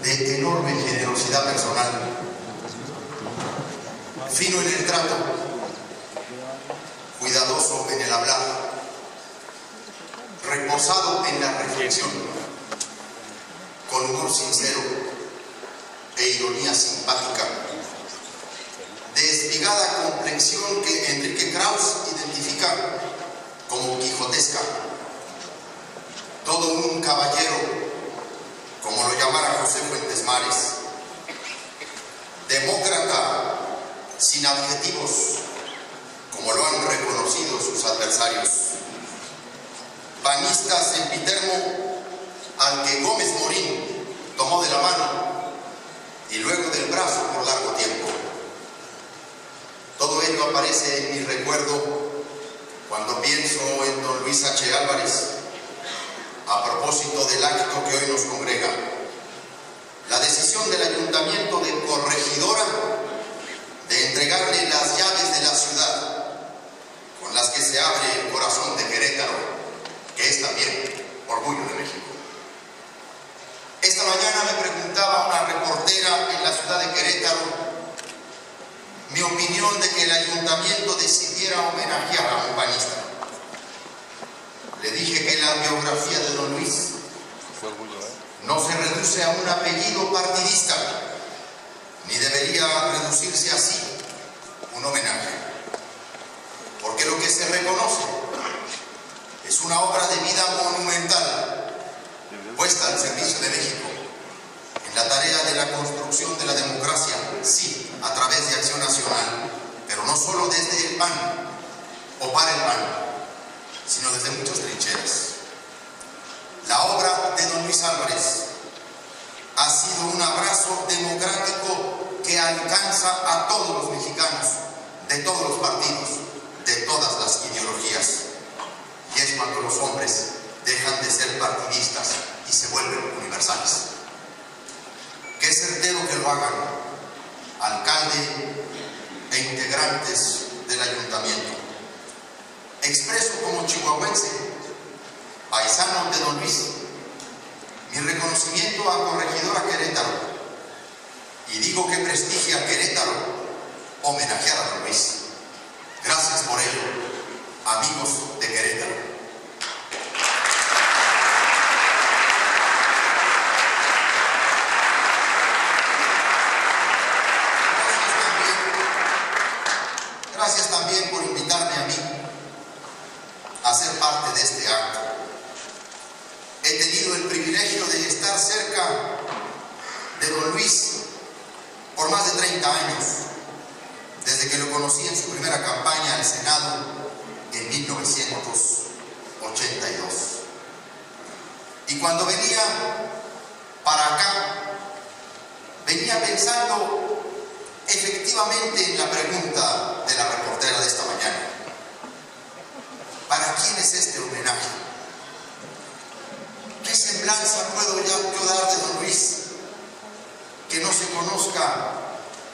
de enorme generosidad personal, fino en el trato, cuidadoso en el hablar, reposado en la reflexión, con humor sincero e ironía simpática, de espigada complexión que Enrique Krauss identifica como quijotesca, todo un caballero, como lo llamara José Fuentes Mares, demócrata sin adjetivos, como lo han reconocido sus adversarios, panista sempiterno al que Gómez Morín tomó de la mano y luego del brazo por largo tiempo. Todo ello aparece en mi recuerdo cuando pienso en don Luis H. Álvarez, a propósito del acto que hoy nos congrega. La decisión del Ayuntamiento de Corregidora de entregarle las llaves de la ciudad con las que se abre el corazón de Querétaro, que es también orgullo de México. Esta mañana me preguntaba una reportera en la ciudad de Querétaro mi opinión de que el Ayuntamiento decidiera homenajear a un panista. Le dije que la biografía de don Luis no se reduce a un apellido partidista, ni debería reducirse así un homenaje, porque lo que se reconoce es una obra de vida monumental puesta al servicio de México en la tarea de la construcción de la democracia, sí, a través de Acción Nacional, pero no solo desde el PAN o para el PAN, sino desde muchas trincheras. La obra de don Luis Álvarez ha sido un abrazo democrático que alcanza a todos los mexicanos, de todos los partidos, de todas las ideologías. Y es cuando los hombres dejan de ser partidistas y se vuelven universales. Qué certero que lo hagan alcalde e integrantes del ayuntamiento. Expreso como chihuahuense, paisano de don Luis, mi reconocimiento a Corregidora Querétaro, y digo que prestigia a Querétaro homenajear a don Luis. Gracias por ello, amigos de Querétaro. Gracias también por invitarme a mí a ser parte de este acto. He tenido el privilegio de estar cerca de don Luis por más de 30 años, desde que lo conocí en su primera campaña al Senado en 1982. Y cuando venía para acá, venía pensando efectivamente en la pregunta de la reportera de esta mañana. ¿Para quién es este homenaje? ¿Qué semblanza puedo yo dar de don Luis que no se conozca,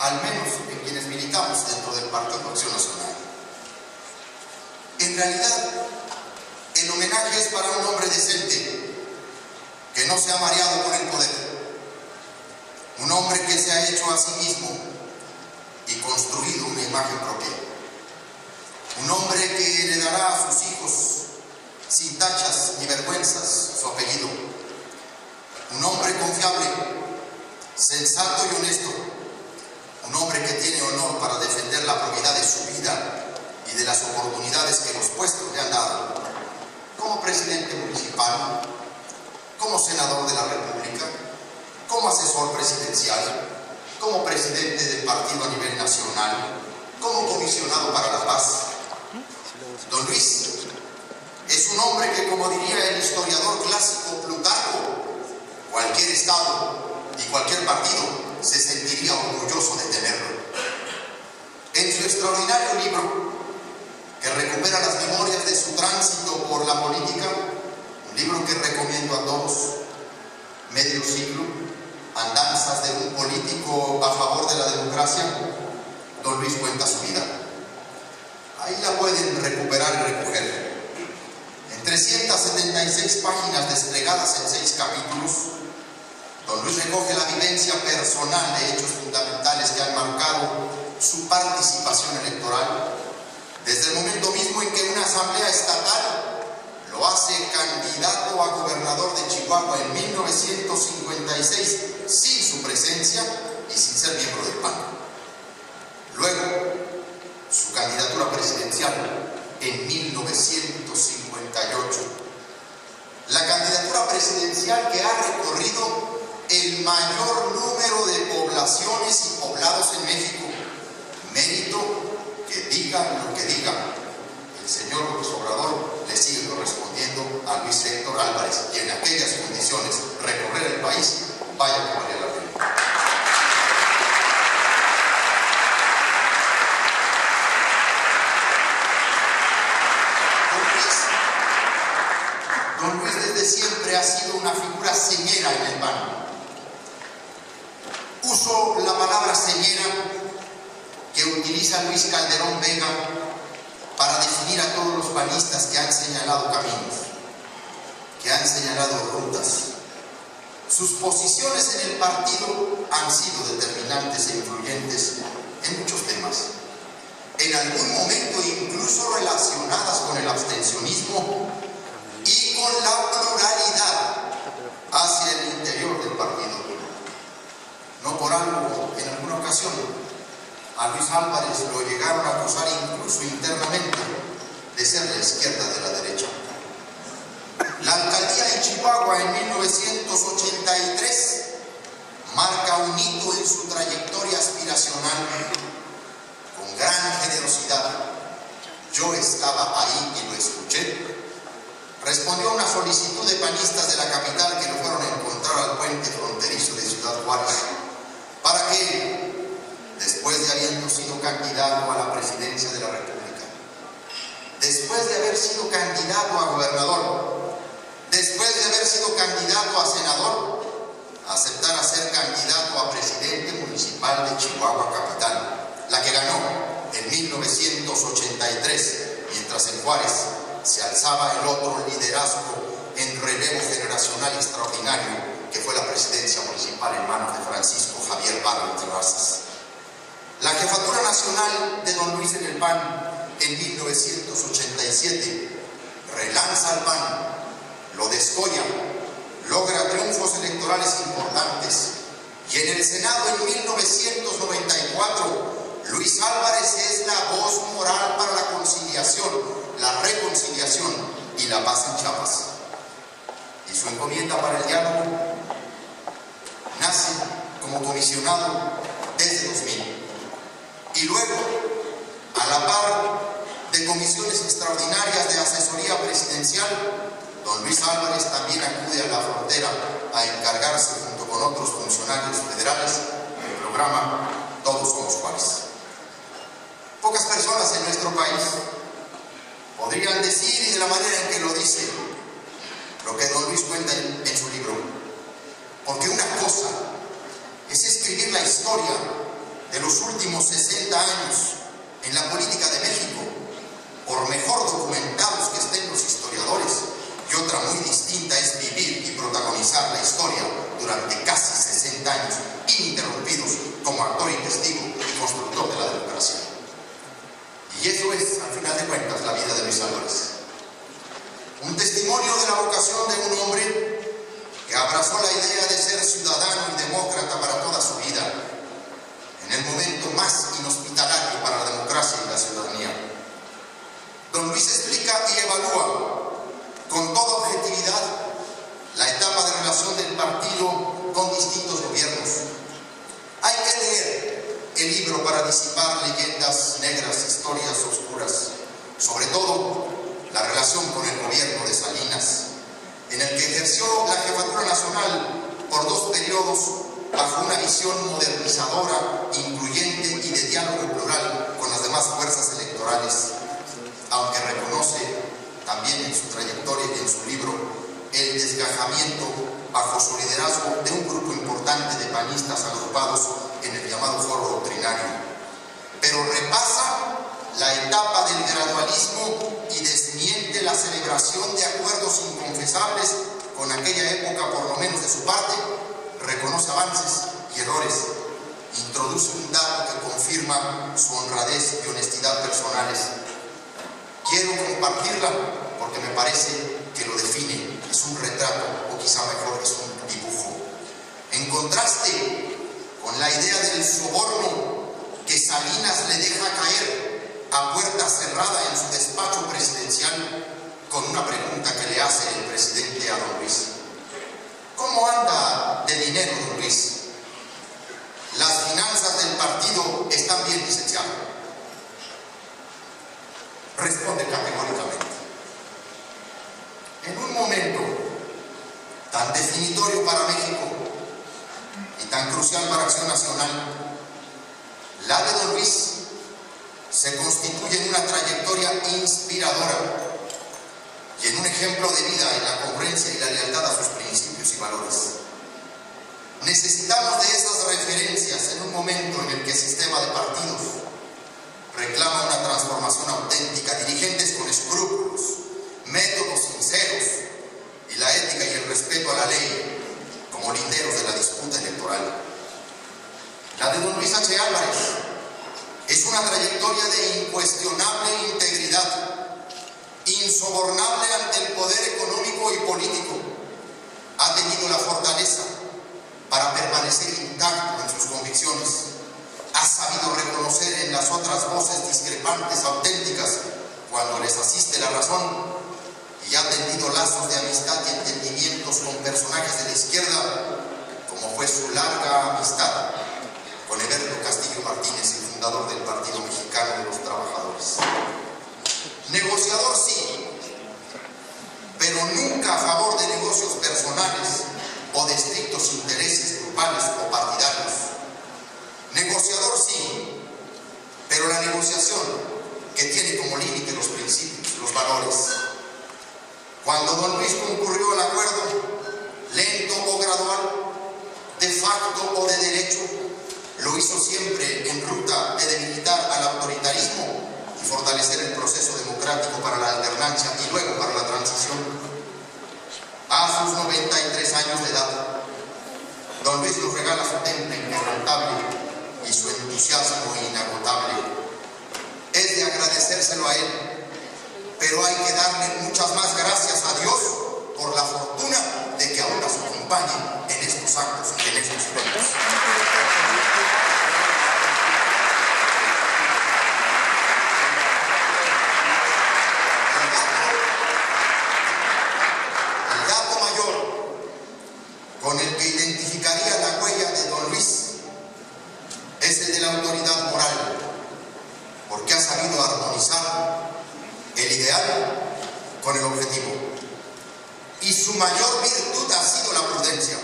al menos en quienes militamos dentro del Partido Acción Nacional? En realidad, el homenaje es para un hombre decente, que no se ha mareado con el poder, un hombre que se ha hecho a sí mismo y construido una imagen propia, un hombre que heredará a sus hijos sin tachas ni vergüenzas su apellido, un hombre confiable, sensato y honesto, un hombre que tiene honor para defender la probidad de su vida y de las oportunidades que los puestos le han dado, como presidente municipal, como senador de la República, como asesor presidencial, como presidente del partido a nivel nacional, como comisionado para la paz. Don Luis es un hombre que, como diría el historiador clásico Plutarco, cualquier estado y cualquier partido se sentiría orgulloso de tenerlo. En su extraordinario libro, que recupera las memorias de su tránsito por la política, un libro que recomiendo a todos, Medio siglo, andanzas de un político a favor de la democracia, don Luis cuenta su vida. Ahí la pueden recuperar y recoger. En 376 páginas desplegadas en 6 capítulos, Don Luis recoge la vivencia personal de hechos fundamentales que han marcado su participación electoral, desde el momento mismo en que una asamblea estatal lo hace candidato a gobernador de Chihuahua en 1956 sin su presencia y sin ser miembro del PAN. Luego, su candidatura presidencial en 1958. La candidatura presidencial que ha recorrido el mayor número de poblaciones y poblados en México. Mérito que digan lo que digan, el señor López Obrador le sigue correspondiendo a Luis Héctor Álvarez, y en aquellas condiciones recorrer el país, vaya que valía la pena. Don Luis desde siempre ha sido una figura señera en el PAN. Uso la palabra señera que utiliza Luis Calderón Vega para definir a todos los panistas que han señalado caminos, que han señalado rutas. Sus posiciones en el partido han sido determinantes e influyentes en muchos temas, en algún momento incluso relacionadas con el abstencionismo y con la pluralidad hacia el interior del partido. No por algo, en alguna ocasión, a Luis Álvarez lo llegaron a acusar incluso internamente de ser la izquierda de la derecha. La alcaldía en Chihuahua en 1983 marca un hito en su trayectoria aspiracional con gran generosidad. Yo estaba ahí y lo escuché. Respondió a una solicitud de panistas de la capital que lo fueron a encontrar al puente fronterizo de Ciudad Juárez para que, después de habiendo sido candidato a la presidencia de la República, después de haber sido candidato a gobernador, después de haber sido candidato a senador, aceptara ser candidato a presidente municipal de Chihuahua capital, la que ganó en 1983, mientras en Juárez se alzaba el otro liderazgo en relevo generacional extraordinario, que fue la presidencia municipal en manos de Francisco Javier Barrio Terrazas. La jefatura nacional de don Luis en el PAN en 1987 relanza al PAN, lo descolla, logra triunfos electorales importantes, y en el Senado en 1994 Luis Álvarez es la voz moral para la conciliación, la reconciliación y la paz en Chiapas. Y su encomienda para el diálogo nace como comisionado desde 2000. Y luego, a la par de comisiones extraordinarias de asesoría presidencial, don Luis Álvarez también acude a la frontera a encargarse, junto con otros funcionarios federales, del programa Todos Somos Juárez. Pocas personas en nuestro país podrían decir, y de la manera en que lo dice, lo que don Luis cuenta en su libro. Porque una cosa es escribir la historia de los últimos 60 años en la política de México, por mejor documentados que estén los historiadores, y otra muy distinta es vivir y protagonizar la historia durante casi 60 años ininterrumpidos como actor y testigo y constructor de la democracia. Y eso es, al final de cuentas, la vida de Luis Álvarez. Un testimonio de la vocación de un hombre que abrazó la idea de ser ciudadano y demócrata para toda su vida, en el momento más inhospitalario para la democracia y la ciudadanía. Don Luis explica y evalúa con toda objetividad la etapa de relación del partido con distintos gobiernos. Hay que leer el libro para disipar leyendas negras, historias oscuras, sobre todo la relación con el gobierno de Salinas, en el que ejerció la jefatura nacional por 2 periodos bajo una visión modernizadora, incluyente y de diálogo plural con las demás fuerzas electorales, aunque reconoce también en su trayectoria y en su libro el desgajamiento bajo su liderazgo de un grupo importante de panistas agrupados en el llamado foro doctrinario, pero repasa la etapa del gradualismo y desmiente la celebración de acuerdos inconfesables con aquella época, por lo menos de su parte, reconoce avances y errores, introduce un dato que confirma su honradez y honestidad personales. Quiero compartirla porque me parece que lo define, es un retrato, o quizá mejor es un dibujo. En contraste con la idea del soborno que Salinas le deja caer a puerta cerrada en su despacho presidencial, con una pregunta que le hace el presidente a don Luis: ¿cómo anda de dinero, don Luis? ¿Las finanzas del partido están bien, licenciado? Responde categóricamente. En un momento tan definitorio para México y tan crucial para Acción Nacional, la de don Luis se constituye en una trayectoria inspiradora y en un ejemplo de vida en la congruencia y la lealtad a sus principios y valores. Necesitamos de esas referencias en un momento en el que el sistema de partidos reclama una transformación auténtica, dirigentes con escrúpulos, métodos sinceros y la ética y el respeto a la ley como linderos de la disputa electoral. La de don Luis H. Álvarez es una trayectoria de incuestionable integridad, insobornable ante el poder económico y político. Ha tenido la fortaleza para permanecer intacto en sus convicciones. Ha sabido reconocer en las otras voces discrepantes, auténticas, cuando les asiste la razón, y ha tendido lazos de amistad y entendimientos con personajes de la izquierda, como fue su larga amistad con Eberto Castillo Martínez, el fundador del Partido Mexicano de los Trabajadores. Negociador sí, pero nunca a favor de negocios personales o de estrictos intereses grupales o partidarios. Negociador sí, pero la negociación que tiene como límite los principios, los valores. Cuando don Luis concurrió al acuerdo, lento o gradual, de facto o de derecho, lo hizo siempre en ruta de debilitar al autoritarismo y fortalecer el proceso democrático para la alternancia y luego para la transición. A sus 93 años de edad, don Luis nos regala su temple inquebrantable y su entusiasmo inagotable. Es de agradecérselo a él, pero hay que darle muchas más gracias a Dios por la fortuna de que aún nos acompañe en estos actos, en estos eventos. El dato mayor con el que identificaría la huella de don Luis es el de la autoridad moral, porque ha sabido armonizar el ideal con el objetivo. Y su mayor virtud ha sido la prudencia,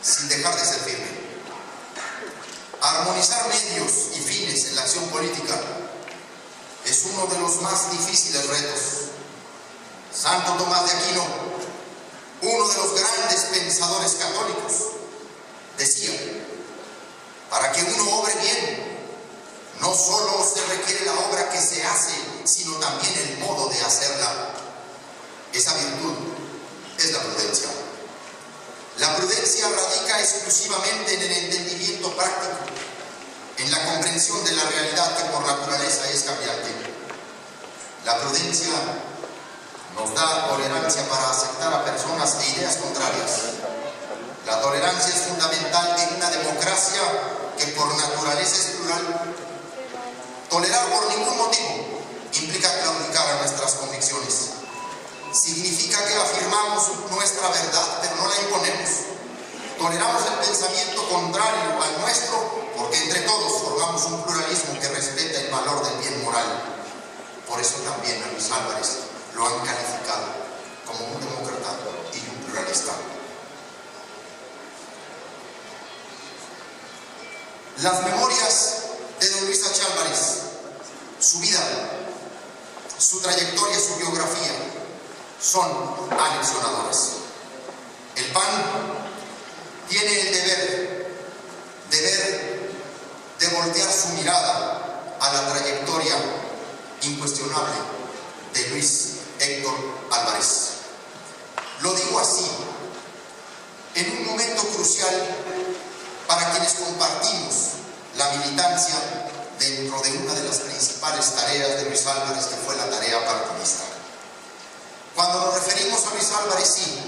sin dejar de ser firme. Armonizar medios y fines en la acción política es uno de los más difíciles retos. Santo Tomás de Aquino, uno de los grandes pensadores católicos, decía: para que uno obre bien, no solo se requiere la obra que se hace, sino también el modo de hacerla. Esa virtud es la prudencia. La prudencia radica exclusivamente en el entendimiento práctico, en la comprensión de la realidad que por naturaleza es cambiante. La prudencia nos da tolerancia para aceptar a personas e ideas contrarias. La tolerancia es fundamental en una democracia que por naturaleza es plural. Tolerar por ningún motivo implica claudicar a nuestras convicciones. Significa que afirmamos nuestra verdad, pero no la imponemos. Toleramos el pensamiento contrario al nuestro porque entre todos formamos un pluralismo que respeta el valor del bien moral. Por eso también a Luis Álvarez lo han calificado como un demócrata y un pluralista. Las memorias de don Luis H. Álvarez, su vida, su trayectoria, su biografía, son aleccionadoras. El PAN tiene el deber de voltear su mirada a la trayectoria incuestionable de Luis Héctor Álvarez. Lo digo así, en un momento crucial crucial para quienes compartimos la militancia dentro de una de las principales tareas de Luis Álvarez, que fue la tarea partidista. Cuando nos referimos a Luis Álvarez, sí,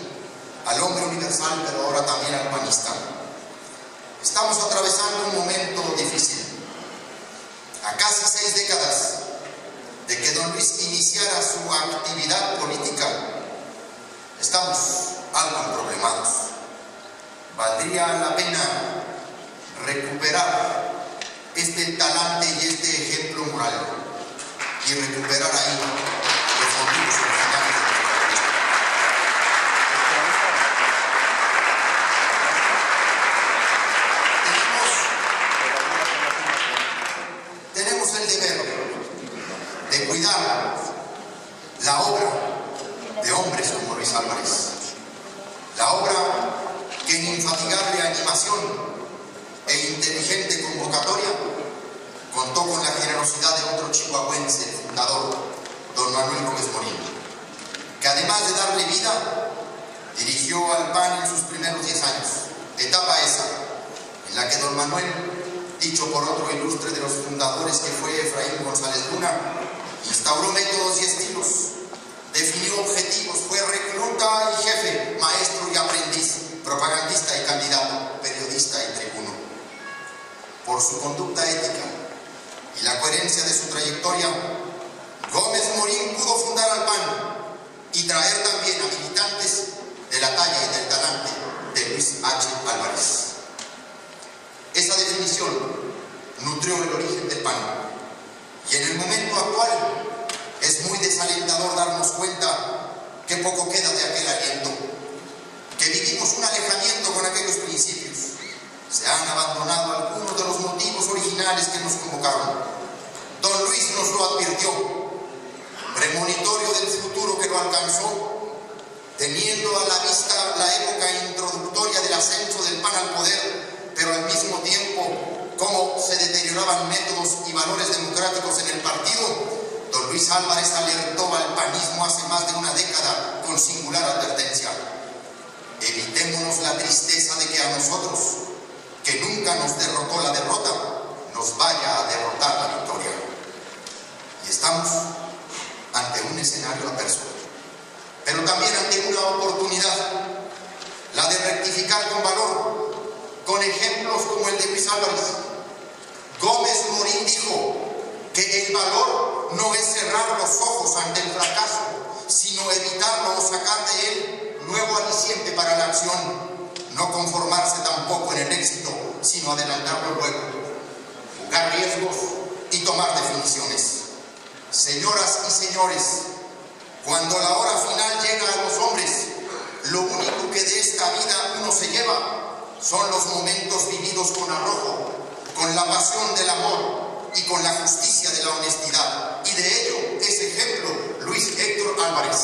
al hombre universal, pero ahora también al panista, estamos atravesando un momento difícil. A casi 6 décadas de que don Luis iniciara su actividad política, estamos algo problemados. Valdría la pena recuperar este talante y este ejemplo moral y recuperar ahí los motivos originales de nuestra lucha. Tenemos el deber de cuidar la obra de hombres como Luis Álvarez, la obra que en infatigable animación e inteligente convocatoria contó con la generosidad de otro chihuahuense, el fundador, don Manuel Gómez Morín, que además de darle vida, dirigió al PAN en sus primeros 10 años, etapa esa en la que don Manuel, dicho por otro ilustre de los fundadores que fue Efraín González Luna, instauró métodos y estilos, definió objetivos, fue recluta y jefe, maestro y aprendiz, propagandista y candidato, periodista y tribuno. Por su conducta ética y la coherencia de su trayectoria, Gómez Morín pudo fundar al PAN y traer también a militantes de la talla y del talante de Luis H. Álvarez. Esa definición nutrió el origen del PAN, y en el momento actual es muy desalentador darnos cuenta que poco queda de aquel aliento, que vivimos un alejamiento con aquellos principios. Se han abandonado algunos de los motivos originales que nos convocaron. Don Luis nos lo advirtió, premonitorio del futuro que lo alcanzó, teniendo a la vista la época introductoria del ascenso del PAN al poder, pero al mismo tiempo cómo se deterioraban métodos y valores democráticos en el partido. Don Luis Álvarez alertó al panismo hace más de una década con singular advertencia: evitémonos la tristeza de que a nosotros, que nunca nos derrotó la derrota, nos vaya a derrotar la victoria. Y estamos ante un escenario adverso, pero también ante una oportunidad, la de rectificar con valor, con ejemplos como el de Luis Álvarez. Gómez Morín dijo que el valor no es cerrar los ojos ante el fracaso, sino evitarlo o sacar de él nuevo aliciente para la acción. No conformarse tampoco en el éxito, sino adelantarlo luego. Jugar riesgos y tomar definiciones. Señoras y señores, cuando la hora final llega a los hombres, lo único que de esta vida uno se lleva son los momentos vividos con arrojo, con la pasión del amor y con la justicia de la honestidad. Y de ello es ejemplo Luis Héctor Álvarez.